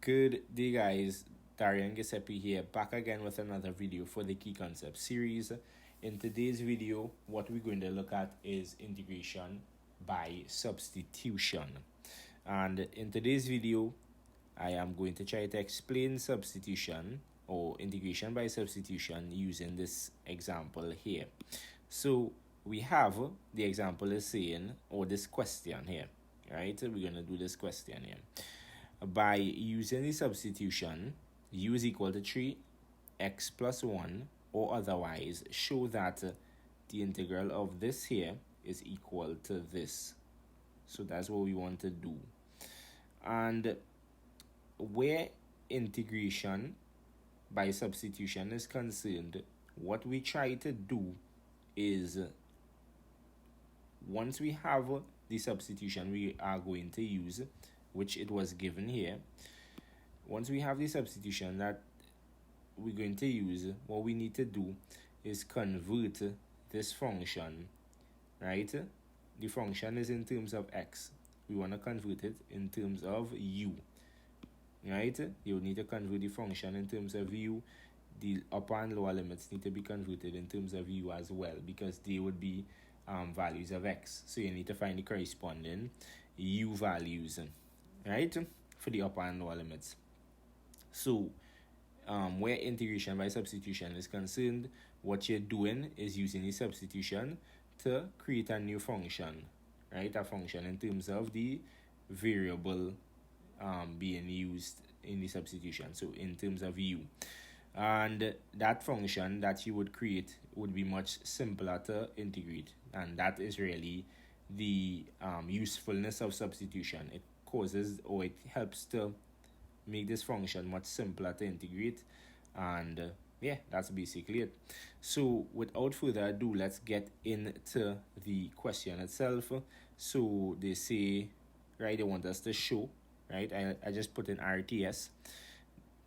Good day, guys. Darian Giuseppe here, back again with another video for the Key Concept series. In today's video, what we're going to look at is integration by substitution. And in today's video, I am going to try to explain substitution or integration by substitution using this example here. So we have the example is saying, or this question here, right? We're going to do this question here. By using the substitution, u is equal to 3x plus 1, or otherwise show that the integral of this here is equal to this. So that's what we want to do. And where integration by substitution is concerned, what we try to do is, once we have the substitution we are going to use, which it was given here, once we have the substitution that we're going to use, what we need to do is convert this function, right? The function is in terms of x. We want to convert it in terms of u, right? You need to convert the function in terms of u. The upper and lower limits need to be converted in terms of u as well, because they would be values of x. So you need to find the corresponding u values, right, for the upper and lower limits. So where integration by substitution is concerned, what you're doing is using the substitution to create a new function, right? A function in terms of the variable being used in the substitution, so in terms of u. And that function that you would create would be much simpler to integrate, and that is really the usefulness of substitution. It causes, or it helps to make this function much simpler to integrate, and yeah, that's basically it. So without further ado, let's get into the question itself. So they say, right, they want us to show, right? I just put in RTS.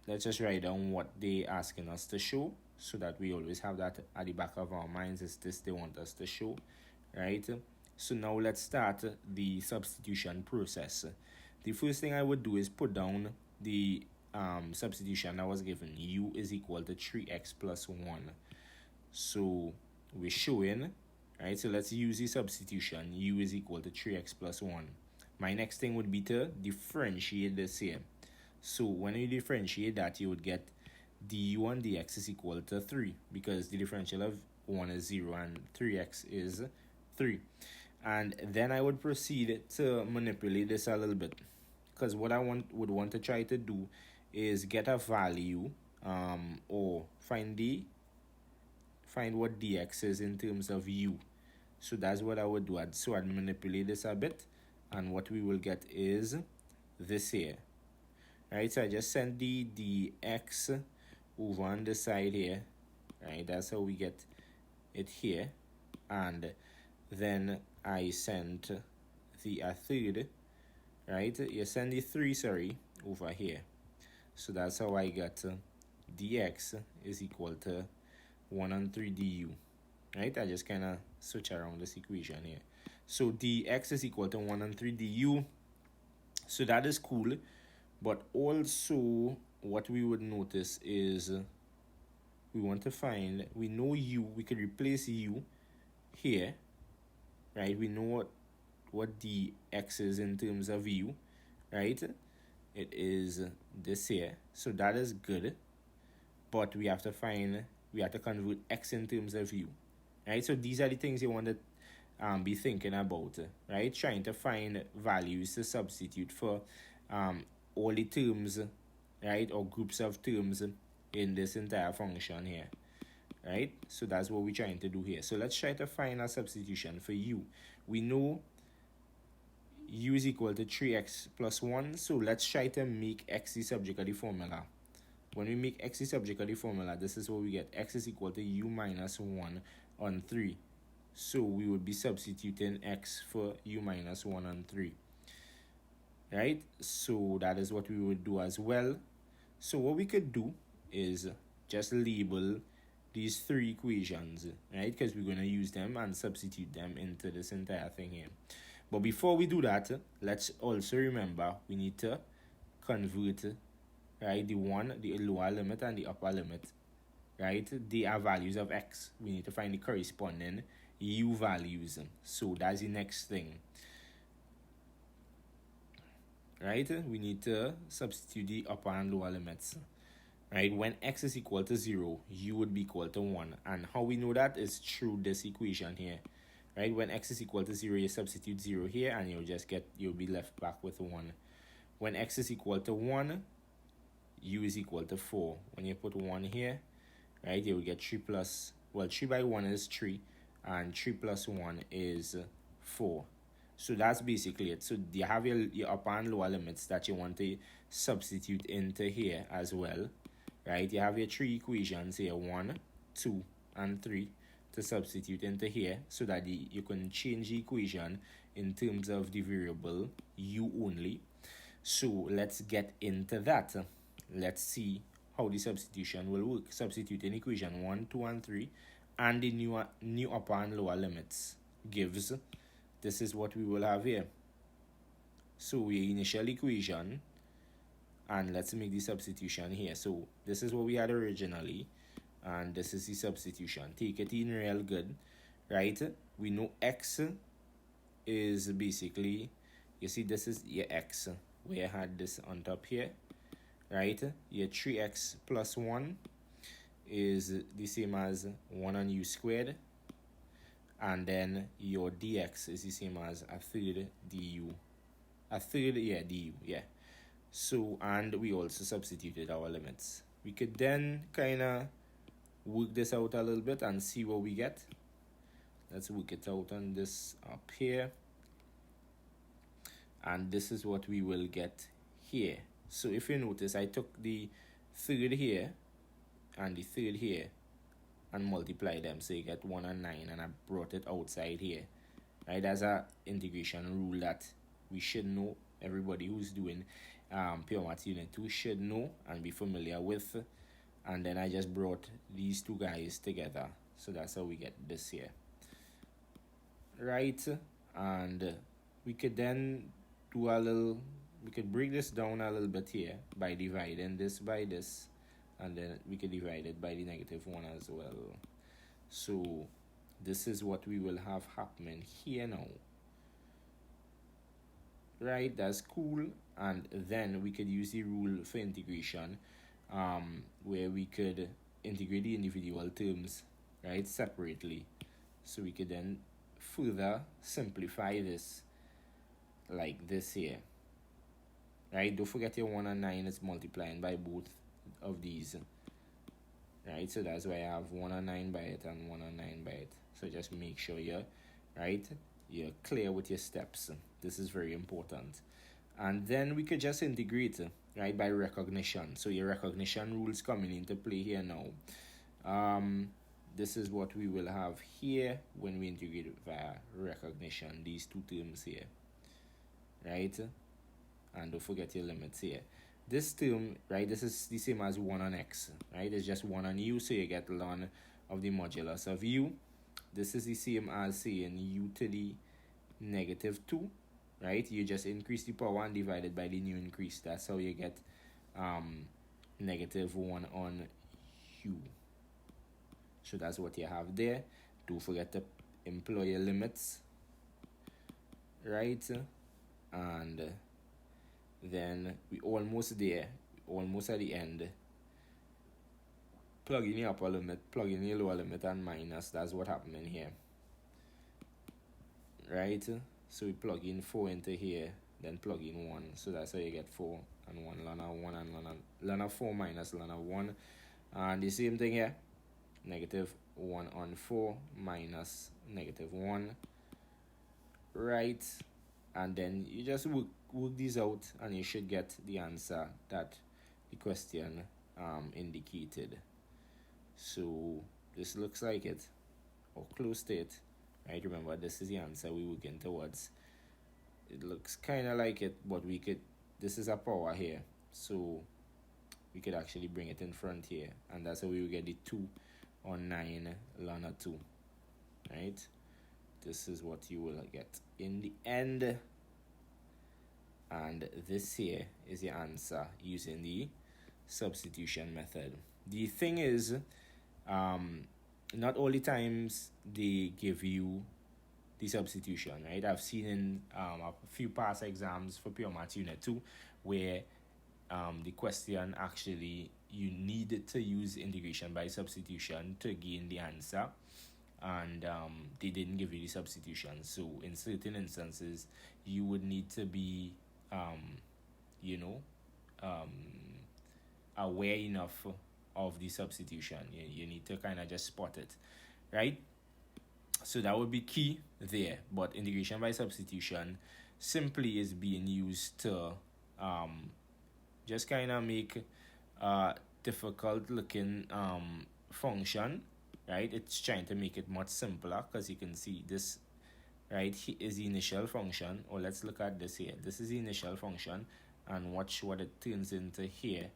Let's just write down what they asking us to show, so that we always have that at the back of our minds. Is this they want us to show, right? So now let's start the substitution process. The first thing I would do is put down the substitution that was given. U is equal to 3x plus 1. So we're showing, right? So let's use the substitution. U is equal to 3x plus 1. My next thing would be to differentiate this here. So when you differentiate that, you would get du and dx is equal to 3, because the differential of 1 is 0 and 3x is 3. And then I would proceed to manipulate this a little bit, because what I would want to try to do is get a value or find what dx is in terms of u. So that's what I would do. So I'd manipulate this a bit, and what we will get is this here, right? So I just send the dx over on the side here, right? That's how we get it here. And then I sent the third, right? You send the 3, over here. So that's how I got dx is equal to 1 and 3 du, right? I just kind of switch around this equation here. So dx is equal to 1 and 3 du. So that is cool. But also what we would notice is we want to find, we know u, we could replace u here, right? We know what dx is in terms of u, right? It is this here. So that is good. But we have to convert x in terms of u, right? So these are the things you want to be thinking about, right? Trying to find values to substitute for all the terms, right, or groups of terms in this entire function here, right? So that's what we're trying to do here. So let's try to find a substitution for u. We know u is equal to 3x plus 1, so let's try to make x the subject of the formula. When we make x the subject of the formula, this is what we get. X is equal to u minus 1 on 3. So we would be substituting x for u minus 1 on 3. Right? So that is what we would do as well. So what we could do is just label these 3 equations, right? Because we're going to use them and substitute them into this entire thing here. But before we do that, let's also remember we need to convert right? The lower limit and the upper limit, right? They are values of x. We need to find the corresponding u values. So that's the next thing, right? We need to substitute the upper and lower limits, right? When x is equal to 0, u would be equal to 1. And how we know that is through this equation here, right? When x is equal to 0, you substitute 0 here and you'll be left back with 1. When x is equal to 1, u is equal to 4. When you put 1 here, right, you will get 3 by 1 is 3, and 3 plus 1 is 4. So that's basically it. So you have your upper and lower limits that you want to substitute into here as well, right? You have your three equations here, 1, 2, and 3, to substitute into here so that you can change the equation in terms of the variable u only. So let's get into that. Let's see how the substitution will work. Substituting equation 1, 2, and 3 and the new upper and lower limits gives, this is what we will have here. So your initial equation, and let's make the substitution here. So this is what we had originally, and this is the substitution. Take it in real good, right? We know x is basically, you see this is your x, where I had this on top here, right? Your 3x plus 1 is the same as 1 on u squared, and then your dx is the same as a third du. Du, yeah. So, and we also substituted our limits. We could then kind of work this out a little bit and see what we get. Let's work it out on this up here. And this is what we will get here. So if you notice, I took the third here and the third here and multiply them, so you get 1 and 9, and I brought it outside here, right? That's a integration rule that we should know. Everybody who's doing pure maths unit 2 should know and be familiar with. And then I just brought these two guys together, so that's how we get this here, right? And we could then do we could break this down a little bit here by dividing this by this, and then we could divide it by the -1 as well. So this is what we will have happening here now, right? That's cool. And then we could use the rule for integration, where we could integrate the individual terms, right, separately. So we could then further simplify this like this here, right? Don't forget your 1 and 9 is multiplying by both of these, right? So that's why I have 1 and 9 by it and 1 and 9 by it. So just make sure you're clear with your steps. This is very important. And then we could just integrate, right, by recognition. So your recognition rules coming into play here now. This is what we will have here when we integrate via recognition, these two terms here, right? And don't forget your limits here. This term, right, this is the same as 1 on x, right? It's just 1 on u, so you get ln of the modulus of u. This is the same as saying u to the -2, right? You just increase the power and divide it by the new increase. That's how you get -1 on u. So that's what you have there. Don't forget to employ your limits, right? And then we almost there, almost at the end. Plug in your upper limit, plug in your lower limit, and minus. That's what happening here, right? So we plug in 4 into here, then plug in 1. So that's how you get 4 and 1, ln 1 and ln 4 minus ln 1. And the same thing here, -1 on 4 minus -1, right? And then you just work these out, and you should get the answer that the question indicated. So this looks like it, or close to it, right? Remember, this is the answer we're working towards. It looks kind of like it, but this is a power here, so we could actually bring it in front here, and that's how we will get the 2 on 9 ln 2, right? This is what you will get in the end, and this here is the answer using the substitution method. The thing is, not all the times they give you the substitution, right? I've seen in a few past exams for Pure Maths Unit 2 where the question actually you needed to use integration by substitution to gain the answer, and they didn't give you the substitution. So in certain instances you would need to be you know aware enough of the substitution. You need to kind of just spot it, right? So that would be key there. But integration by substitution simply is being used to just kind of make a difficult looking function, right? It's trying to make it much simpler, because you can see this, right? Is the initial function. Or let's look at this here. This is the initial function, and watch what it turns into here,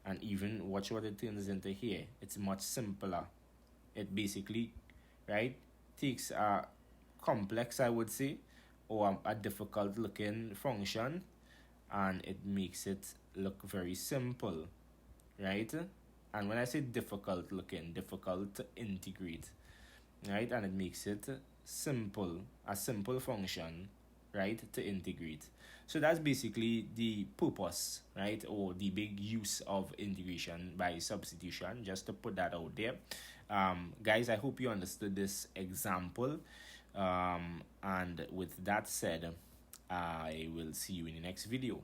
and even watch what it turns into here. It's much simpler. It basically, right, takes a complex, I would say, or a difficult looking function, and it makes it look very simple, right? And when I say difficult looking, difficult to integrate, right? And it makes it simple, a simple function, right, to integrate. So that's basically the purpose, right, or the big use of integration by substitution, just to put that out there. Guys, I hope you understood this example. And with that said, I will see you in the next video.